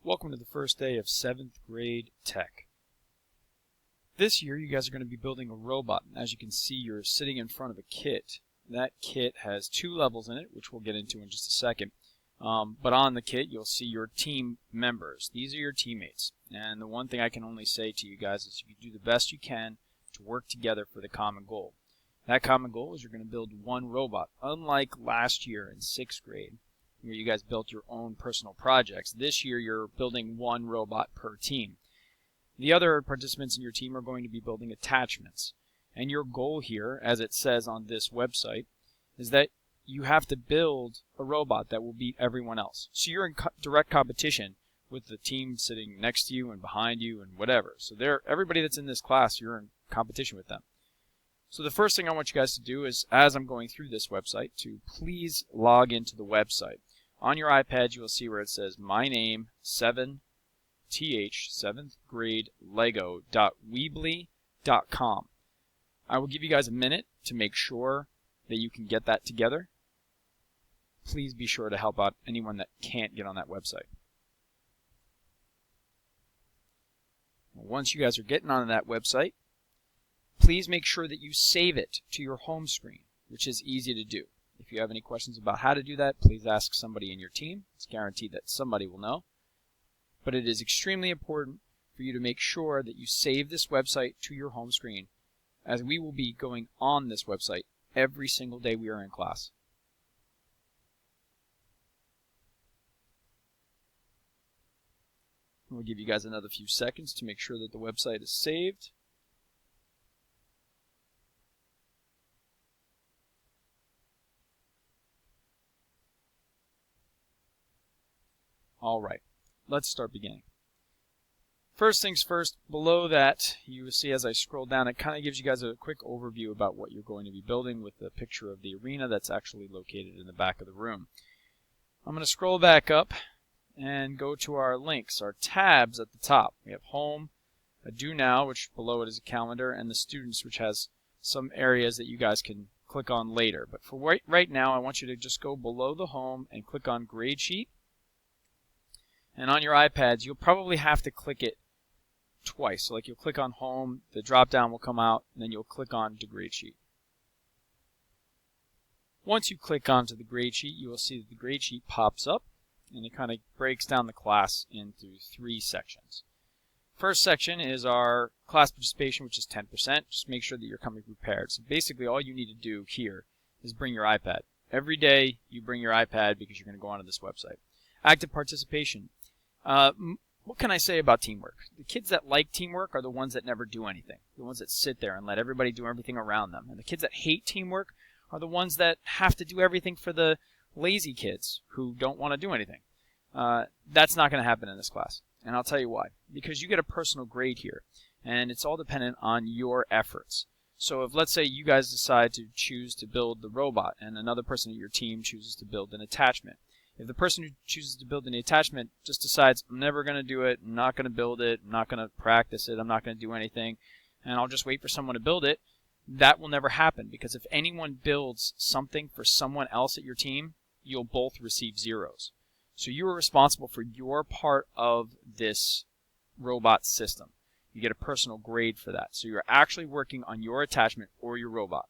Welcome to the first day of 7th grade tech. This year you guys are going to be building a robot. As you can see, you're sitting in front of a kit. That kit has 2 levels in it, which we'll get into in just a second. But on the kit you'll see your team members. These are your teammates. And the one thing I can only say to you guys is you do the best you can to work together for the common goal. That common goal is you're going to build one robot. Unlike last year in 6th grade, where you guys built your own personal projects, this year you're building one robot per team. The other participants in your team are going to be building attachments. And your goal here, as it says on this website, is that you have to build a robot that will beat everyone else. So you're in direct competition with the team sitting next to you and behind you and whatever. So everybody that's in this class, you're in competition with them. So the first thing I want you guys to do is, as I'm going through this website, to please log into the website. On your iPad, you will see where it says my name 7th 7th grade lego.weebly.com. I will give you guys a minute to make sure that you can get that together. Please be sure to help out anyone that can't get on that website. Once you guys are getting on that website, please make sure that you save it to your home screen, which is easy to do. If you have any questions about how to do that, please ask somebody in your team. It's guaranteed that somebody will know. But it is extremely important for you to make sure that you save this website to your home screen, as we will be going on this website every single day we are in class. We'll give you guys another few seconds to make sure that the website is saved. All right, let's start beginning. First things first, below that, you will see as I scroll down, it kind of gives you guys a quick overview about what you're going to be building with the picture of the arena that's actually located in the back of the room. I'm going to scroll back up and go to our links, our tabs at the top. We have Home, a Do Now, which below it is a calendar, and the Students, which has some areas that you guys can click on later. But for right now, I want you to just go below the Home and click on Grade Sheet. And on your iPads, you'll probably have to click it twice. So like you'll click on Home, the drop down will come out, and then you'll click on to Grade Sheet. Once you click onto the grade sheet, you will see that the grade sheet pops up, and it kind of breaks down the class into 3 sections. First section is our class participation, which is 10%. Just make sure that you're coming prepared. So basically all you need to do here is bring your iPad. Every day you bring your iPad because you're going to go onto this website. Active participation. What can I say about teamwork? The kids that like teamwork are the ones that never do anything. The ones that sit there and let everybody do everything around them. And the kids that hate teamwork are the ones that have to do everything for the lazy kids who don't want to do anything. That's not going to happen in this class. And I'll tell you why. Because you get a personal grade here. And it's all dependent on your efforts. So if, let's say, you guys decide to choose to build the robot and another person in your team chooses to build an attachment. If the person who chooses to build an attachment just decides, I'm never going to do it, I'm not going to build it, I'm not going to practice it, I'm not going to do anything, and I'll just wait for someone to build it, that will never happen. Because if anyone builds something for someone else at your team, you'll both receive zeros. So you are responsible for your part of this robot system. You get a personal grade for that. So you're actually working on your attachment or your robot.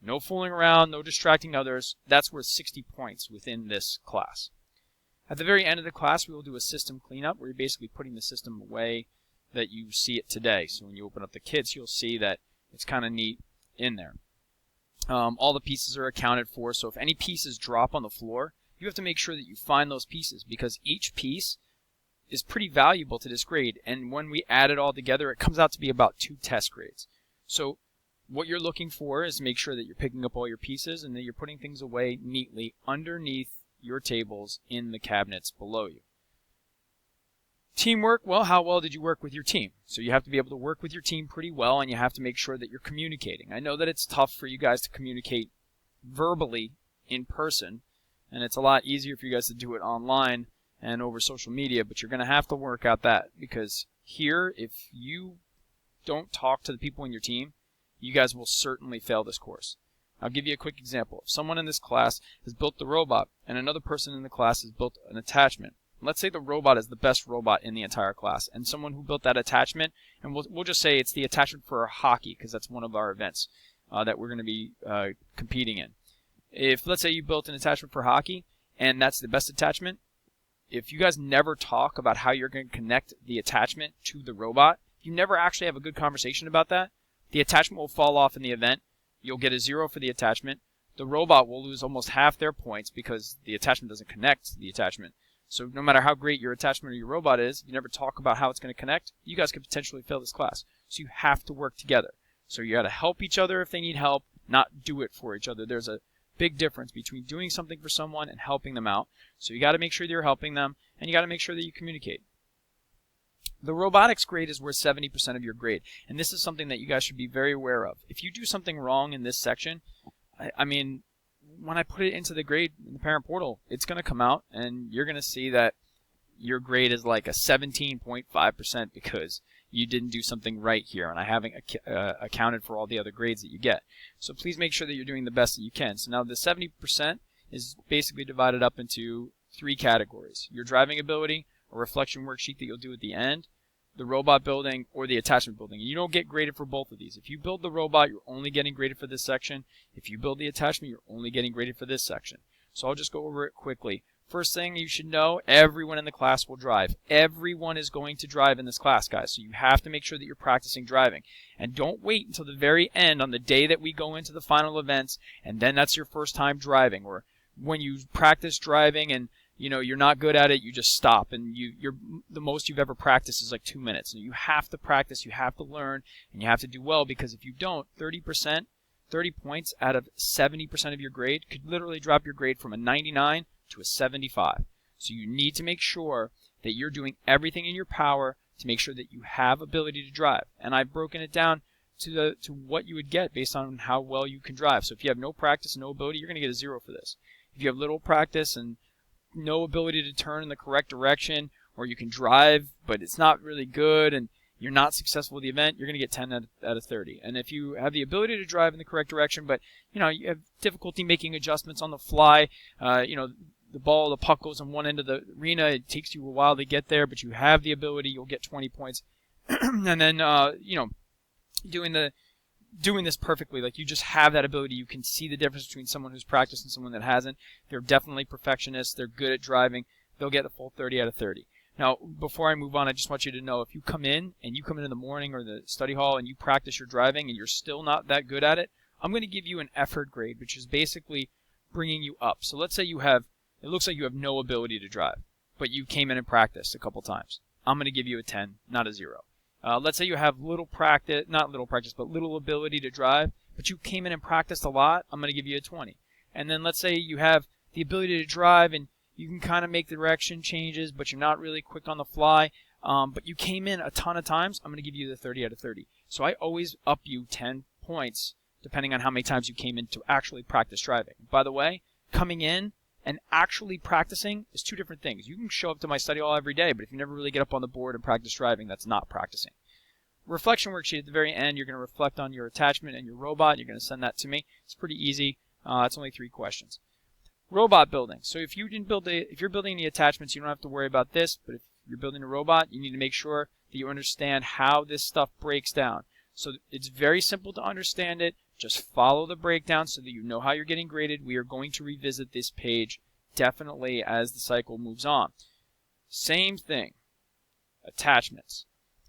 No fooling around, no distracting others. That's worth 60 points within this class. At the very end of the class, we will do a system cleanup where you're basically putting the system away that you see it today. So when you open up the kits, you'll see that it's kind of neat in there. All the pieces are accounted for, so if any pieces drop on the floor, you have to make sure that you find those pieces because each piece is pretty valuable to this grade. And when we add it all together, it comes out to be about 2 test grades. So what you're looking for is make sure that you're picking up all your pieces and that you're putting things away neatly underneath your tables in the cabinets below you. Teamwork, well, how well did you work with your team? So you have to be able to work with your team pretty well, and you have to make sure that you're communicating. I know that it's tough for you guys to communicate verbally in person, and it's a lot easier for you guys to do it online and over social media, but you're going to have to work out that because here, if you don't talk to the people in your team, you guys will certainly fail this course. I'll give you a quick example. If someone in this class has built the robot and another person in the class has built an attachment, Let's say the robot is the best robot in the entire class, and someone who built that attachment, and we'll just say it's the attachment for hockey because that's one of our events that we're going to be competing in. If, let's say, you built an attachment for hockey, and that's the best attachment, if you guys never talk about how you're going to connect the attachment to the robot, if you never actually have a good conversation about that, the attachment will fall off in the event. You'll get a 0 for the attachment. The robot will lose almost half their points because the attachment doesn't connect to the attachment. So no matter how great your attachment or your robot is, if you never talk about how it's going to connect, you guys could potentially fail this class. So you have to work together. So you got to help each other if they need help, not do it for each other. There's a big difference between doing something for someone and helping them out. So you got to make sure that you're helping them, and you got to make sure that you communicate. The robotics grade is worth 70% of your grade, and this is something that you guys should be very aware of. If you do something wrong in this section, I mean, when I put it into the grade in the parent portal, it's going to come out, and you're going to see that your grade is like a 17.5% because you didn't do something right here, and I haven't accounted for all the other grades that you get. So please make sure that you're doing the best that you can. So now the 70% is basically divided up into 3 categories: your driving ability, a reflection worksheet that you'll do at the end, the robot building, or the attachment building. And you don't get graded for both of these. If you build the robot, you're only getting graded for this section. If you build the attachment, you're only getting graded for this section. So I'll just go over it quickly. First thing you should know, everyone in the class will drive. Everyone is going to drive in this class, guys. So you have to make sure that you're practicing driving. And don't wait until the very end on the day that we go into the final events, and then that's your first time driving. Or when you practice driving and you're not good at it, you just stop, and you're the most you've ever practiced is like 2 minutes. And you have to practice, you have to learn, and you have to do well, because if you don't, 30 points out of 70% of your grade could literally drop your grade from a 99 to a 75. So you need to make sure that you're doing everything in your power to make sure that you have ability to drive. And I've broken it down to what you would get based on how well you can drive. So if you have no practice, no ability, you're going to get a 0 for this. If you have little practice and no ability to turn in the correct direction, or you can drive but it's not really good and you're not successful with the event, you're going to get 10 out of 30. And if you have the ability to drive in the correct direction, but you have difficulty making adjustments on the fly, the puck goes on one end of the arena, it takes you a while to get there, but you have the ability, you'll get 20 points. And then doing this perfectly, like you just have that ability, you can see the difference between someone who's practiced and someone that hasn't. They're definitely perfectionists, they're good at driving, they'll get a full 30 out of 30. Now, before I move on, I just want you to know, if you come in in the morning or the study hall and you practice your driving and you're still not that good at it, I'm going to give you an effort grade, which is basically bringing you up. So let's say it looks like you have no ability to drive, but you came in and practiced a couple times. I'm going to give you a 10, not a 0. Let's say you have little ability to drive, but you came in and practiced a lot, I'm going to give you a 20. And then let's say you have the ability to drive and you can kind of make the direction changes, but you're not really quick on the fly, but you came in a ton of times, I'm going to give you the 30 out of 30. So I always up you 10 points depending on how many times you came in to actually practice driving. By the way, coming in and actually practicing is 2 different things. You can show up to my study hall every day, but if you never really get up on the board and practice driving, that's not practicing. Reflection worksheet at the very end, you're going to reflect on your attachment and your robot. You're going to send that to me. It's pretty easy. It's only 3 questions. Robot building. So if you're building the attachments, you don't have to worry about this, but if you're building a robot, you need to make sure that you understand how this stuff breaks down. So it's very simple to understand it. Just follow the breakdown so that you know how you're getting graded. We are going to revisit this page definitely as the cycle moves on. Same thing. Attachments.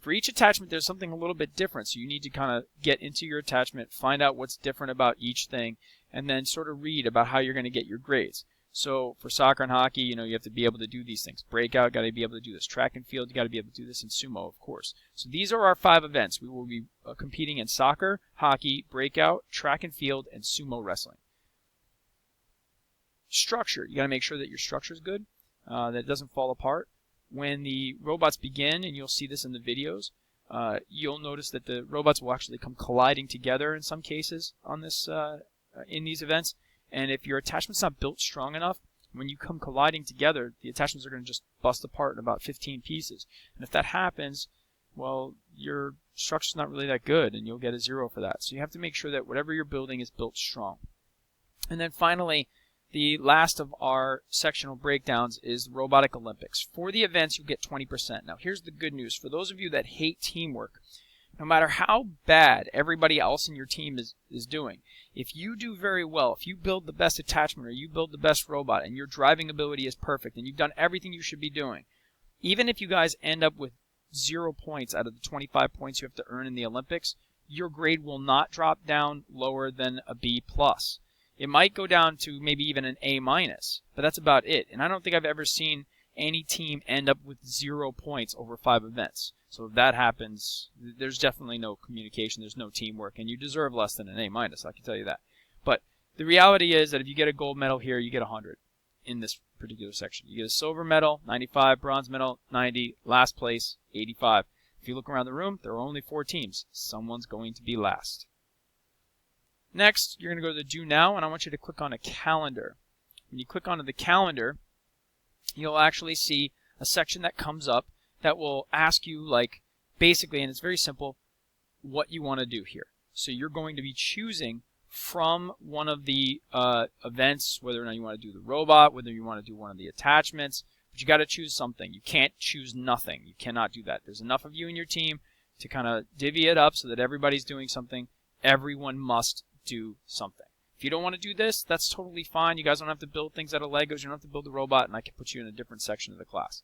For each attachment, there's something a little bit different, so you need to kind of get into your attachment, find out what's different about each thing, and then sort of read about how you're going to get your grades. So for soccer and hockey, you have to be able to do these things. Breakout, got to be able to do this. Track and field, you got to be able to do this. And sumo, of course. So these are our 5 events. We will be competing in soccer, hockey, breakout, track and field, and sumo wrestling. Structure, you got to make sure that your structure is good, that it doesn't fall apart. When the robots begin, and you'll see this in the videos, you'll notice that the robots will actually come colliding together in some cases on this in these events. And if your attachment's not built strong enough, when you come colliding together, the attachments are going to just bust apart in about 15 pieces. And if that happens, well, your structure's not really that good, and you'll get a 0 for that. So you have to make sure that whatever you're building is built strong. And then finally, the last of our sectional breakdowns is the Robotic Olympics. For the events, you get 20%. Now, here's the good news. For those of you that hate teamwork, no matter how bad everybody else in your team is doing, if you do very well, if you build the best attachment or you build the best robot and your driving ability is perfect and you've done everything you should be doing, even if you guys end up with 0 points out of the 25 points you have to earn in the Olympics, your grade will not drop down lower than a B+. It might go down to maybe even an A-, but that's about it. And I don't think I've ever seen any team end up with 0 points over 5 events. So if that happens, there's definitely no communication, there's no teamwork, and you deserve less than an A-, I can tell you that. But the reality is that if you get a gold medal here, you get 100 in this particular section. You get a silver medal, 95, bronze medal, 90, last place, 85. If you look around the room, there are only 4 teams. Someone's going to be last. Next, you're going to go to the Do Now, and I want you to click on a calendar. When you click onto the calendar, you'll actually see a section that comes up that will ask you, like, basically, and it's very simple, what you want to do here. So you're going to be choosing from one of the events, whether or not you want to do the robot, whether you want to do one of the attachments, but you got to choose something. You can't choose nothing. You cannot do that. There's enough of you in your team to kind of divvy it up so that everybody's doing something. Everyone must do something. If you don't want to do this, that's totally fine. You guys don't have to build things out of Legos. You don't have to build the robot, and I can put you in a different section of the class.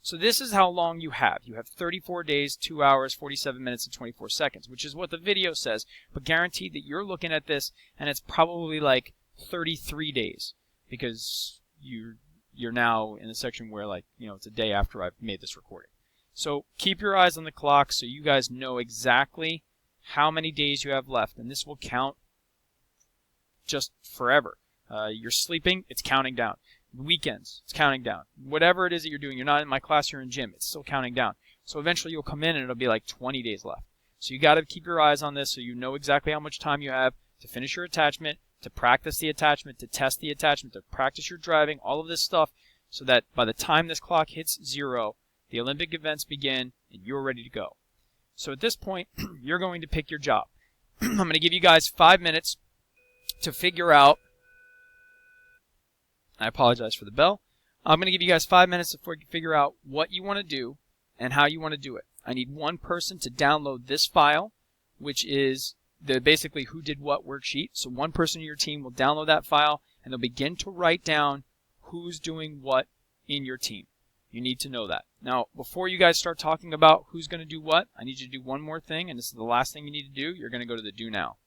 So this is how long you have. You have 34 days, 2 hours, 47 minutes, and 24 seconds, which is what the video says, but guaranteed that you're looking at this, and it's probably like 33 days, because you're now in a section where, like, you know, it's a day after I've made this recording. So keep your eyes on the clock so you guys know exactly how many days you have left, and this will count just forever. You're sleeping, it's counting down. Weekends, it's counting down. Whatever it is that you're doing, you're not in my class, you're in gym, it's still counting down. So eventually you'll come in and it'll be like 20 days left. So you got to keep your eyes on this so you know exactly how much time you have to finish your attachment, to practice the attachment, to test the attachment, to practice your driving, all of this stuff, so that by the time this clock hits 0, the Olympic events begin and you're ready to go. So at this point, you're going to pick your job. I'm going to give you guys 5 minutes to figure out. I apologize for the bell. I'm going to give you guys 5 minutes to figure out what you want to do and how you want to do it. I need one person to download this file, which is the basically who did what worksheet. So one person in your team will download that file, and they'll begin to write down who's doing what in your team. You need to know that. Now, before you guys start talking about who's going to do what, I need you to do one more thing, and this is the last thing you need to do. You're going to go to the Do Now.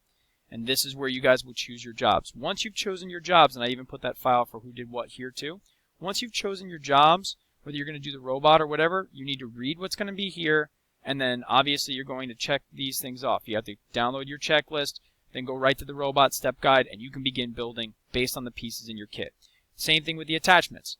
And this is where you guys will choose your jobs. Once you've chosen your jobs, and I even put that file for who did what here too, once you've chosen your jobs, whether you're going to do the robot or whatever, you need to read what's going to be here, and then obviously you're going to check these things off. You have to download your checklist, then go right to the robot step guide, and you can begin building based on the pieces in your kit. Same thing with the attachments.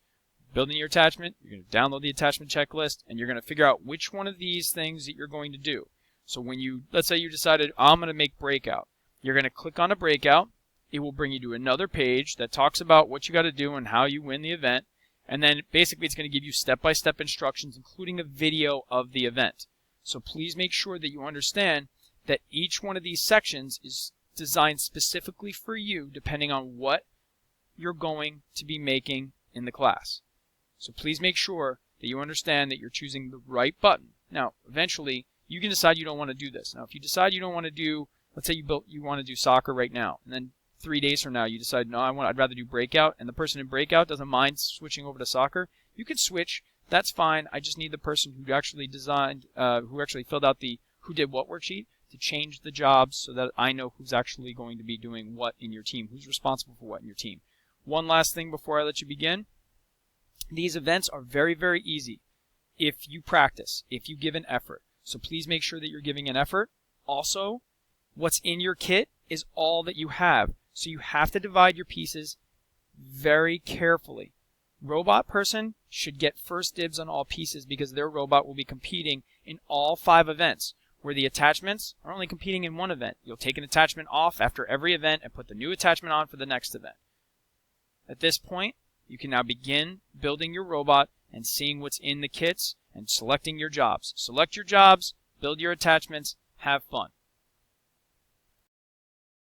Building your attachment, you're going to download the attachment checklist, and you're going to figure out which one of these things that you're going to do. So when you, let's say you decided, I'm going to make breakout. You're going to click on a breakout. It will bring you to another page that talks about what you got to do and how you win the event. And then basically it's going to give you step-by-step instructions, including a video of the event. So please make sure that you understand that each one of these sections is designed specifically for you, depending on what you're going to be making in the class. So please make sure that you understand that you're choosing the right button. Now, eventually, you can decide you don't want to do this. Now, if you decide you don't want to do, let's say you want to do soccer right now, and then 3 days from now you decide, no, I'd rather do breakout, and the person in breakout doesn't mind switching over to soccer, you can switch. That's fine. I just need the person who actually designed, who actually filled out the who did what worksheet to change the jobs so that I know who's actually going to be doing what in your team, who's responsible for what in your team. One last thing before I let you begin. These events are very, very easy if you practice, if you give an effort. So please make sure that you're giving an effort. Also, what's in your kit is all that you have. So you have to divide your pieces very carefully. Robot person should get first dibs on all pieces because their robot will be competing in all 5 events, where the attachments are only competing in one event. You'll take an attachment off after every event and put the new attachment on for the next event. At this point, you can now begin building your robot and seeing what's in the kits and selecting your jobs. Select your jobs, build your attachments, have fun.